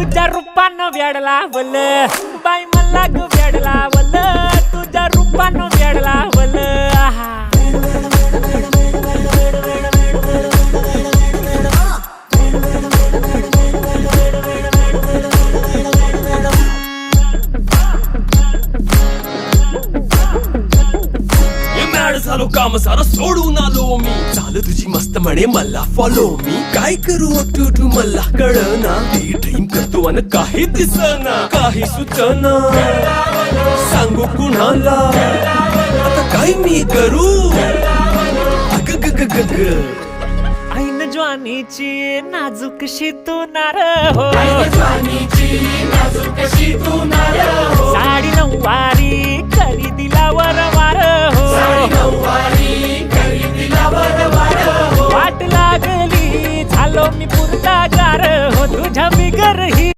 तुझ्या रूपानं वेड लावल बाई मला ग वेड लावल तुझ्या रूपानं वेड लावल झालो काम सारं सोडून आलो मी चाल तुझी मस्त म्हणे मला फॉलो मी काय करू टू मला कळना ड्रीम करतो आणि काही दिसना काही सुचना सांगू कुणाला आता काय मी करू अग ग ग ग ग ऐन ज्वानीची नाजूकशी तू नार हो साडी नऊवारी करी दिला वरवार हो वाट लागली झालो मी पुरता गार हो तुझ्या बिगर ही